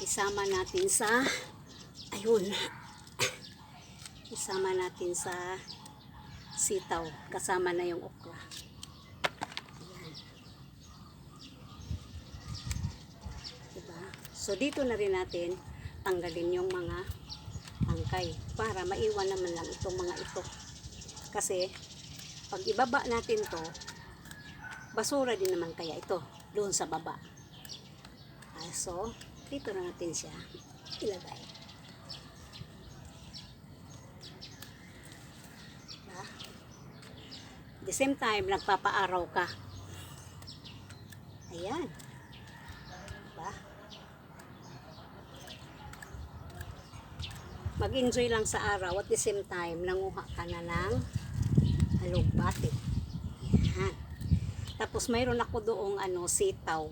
isama natin sa ayun. Isama natin sa sitaw. Kasama na yung okra. Ayan. Diba? So, dito na rin natin tanggalin yung mga tangkay para maiwan naman lang itong mga ito. Kasi, pag ibaba natin to, basura din naman kaya ito doon sa baba. So, dito na natin siya ilagay. Diba? At the same time, nagpapaaraw ka. Ayan. Diba? Mag-enjoy lang sa araw at the same time, nanguha ka na ng alugbati. Ayan. Tapos mayroon ako doong sitaw.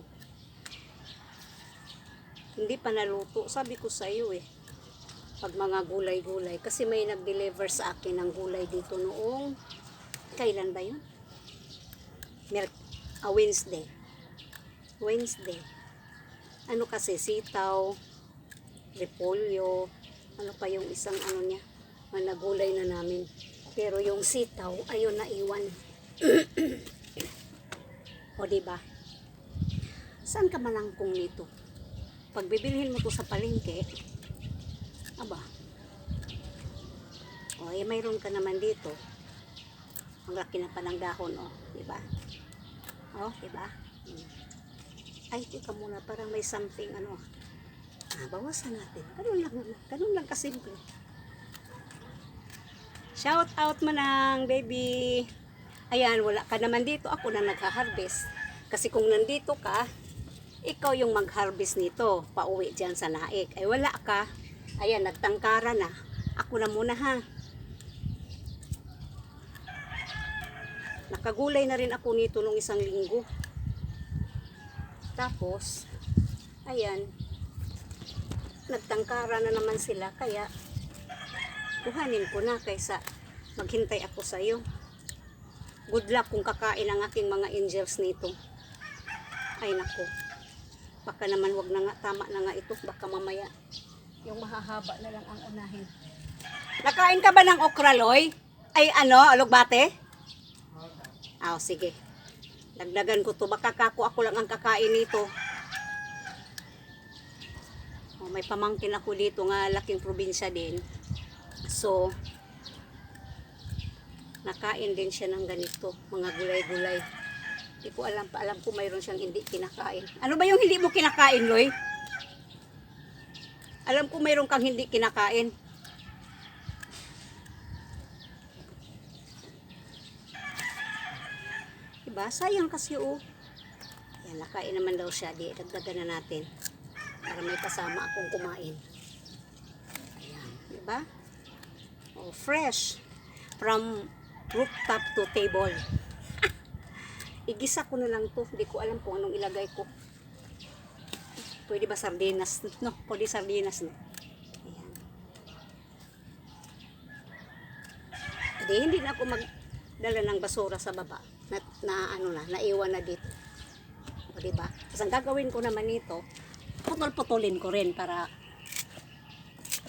Hindi pa naluto. Sabi ko sa iyo pag mga gulay-gulay. Kasi may nag-deliver sa akin ng gulay dito noong, kailan ba yun? Wednesday. Wednesday. Ano kasi, sitaw, repolyo, ano pa yung isang niya, managulay na namin. Pero yung sitaw, ayun na iwan. O diba? Saan ka manangkong nito? Pag bibilhin mo to sa palengke, aba, mayroon ka naman dito. Ang laki na pa ng dahon, diba? Diba? Ay, tika muna, parang may something, bawasan natin. Ganun lang kasimple. Shout out mo nang, baby. Ayan, wala ka naman dito. Ako na nagha-harvest. Kasi kung nandito ka, ikaw yung mag-harvest nito, pauwi dyan sa naik. Ay wala ka, ayan, nagtangkara na. Ako na muna ha. Nakagulay na rin ako nito nung isang linggo. Tapos, ayan, nagtangkara na naman sila, kaya kuhanin ko na kaysa maghintay ako sa iyo. Good luck kung kakain ang aking mga angels nito. Ay nako. Baka naman wag na nga, tama na nga ito. Baka mamaya yung mahahaba na lang ang unahin. Nakain ka ba ng okra, Loy? Ay alugbate? Sige. Dagdagan ko to. Baka ako lang ang kakain nito. May pamangkin ako dito nga laking probinsya din. So, nakain din siya ng ganito. Mga gulay-gulay. Hindi ko alam pa. Alam ko mayroon siyang hindi kinakain. Ano ba yung hindi mo kinakain, Loy? Alam ko mayroon kang hindi kinakain. Diba? Sayang kasi Yan, nakain naman daw siya. Di, dagdagan na natin. Para may kasama akong kumain. Ayan. Diba? Fresh. From rooftop to table. Igisa ko na lang to. Hindi ko alam kung anong ilagay ko. Pwede ba sardinas? No, pwede sardinas. No? Ayan. Hindi na ako magdala ng basura sa baba. Naiwan na dito. O diba? Kasi ang gagawin ko naman nito, putol-putulin ko rin para,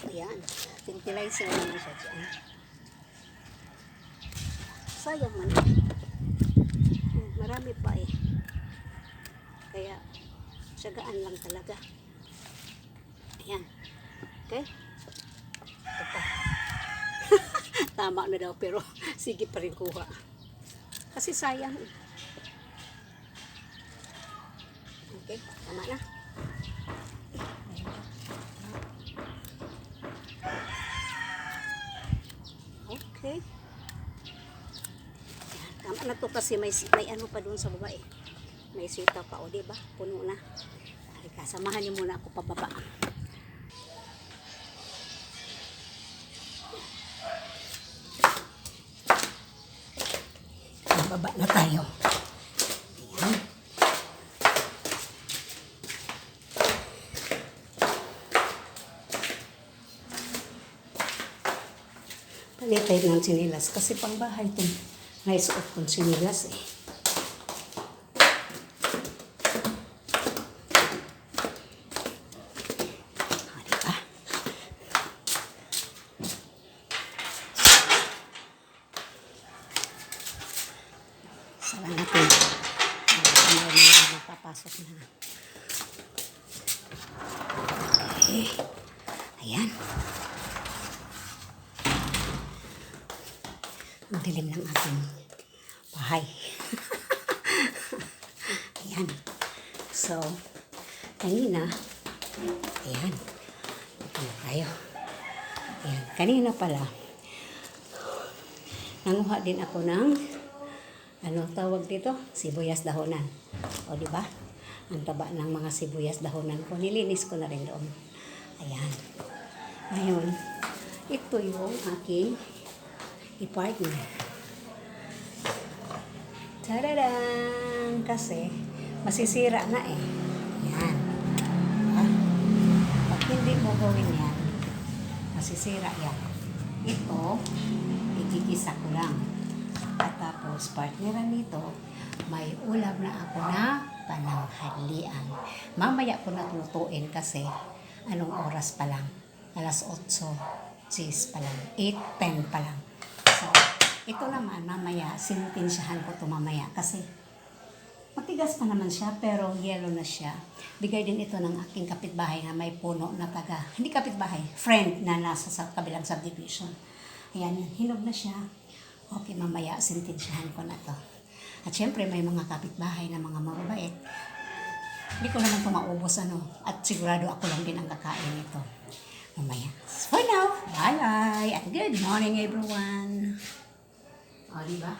ayan, fertilizer naman siya dyan. Sayang man. Marami pa Kaya, tiyagaan lang talaga. Ayan. Okay? Ito pa. Tama na daw, pero sige pa rin kuha. Kasi sayang Okay, tama na. Okay. Tama na to kasi may ano pa doon sa baba May sitaw pa diba? Puno na. Halika, samahan niyo muna ako pababa. Baba na tayo. Ayan. Palitay ng sinilas kasi pang bahay itong naisuot kong sinilas Okay. Ayan. Ang dilim ng ating bahay. Ayan. So, kanina, ayan. Ayan tayo. Ayan. Kanina pala, nanguha din ako ng, ano tawag dito? Sibuyas dahonan. O, di ba? Ang taba ng mga sibuyas dahonan ko. Nilinis ko na rin doon. Ayan. Ngayon, ito yung aking i-partner. Tadadang! Kasi, masisira na eh. Yan. Ah, pag hindi mo gawin yan, masisira yan. Ito, igigisa ko lang. At tapos, partneran nito, may ulam na ako na pananghalian. Mamaya ko na lutuin kasi, anong oras pa lang? Alas 8:06 pa lang. 8:10 pa lang. So, ito naman, mamaya, sinutinsyahan ko ito mamaya kasi matigas pa naman siya, pero yellow na siya. Bigay din ito ng aking kapitbahay na may puno na taga, hindi kapitbahay, friend na nasa sa kabilang subdivision. Ayan, hinog na siya. Okay, mamaya, sinutinsyahan ko na to. At syempre, may mga kapitbahay na mga mababait. Hindi ko naman ito maubos, ano. At sigurado ako lang din ang kakain nito. Mamaya. For now, bye-bye! At good morning, everyone! O, diba?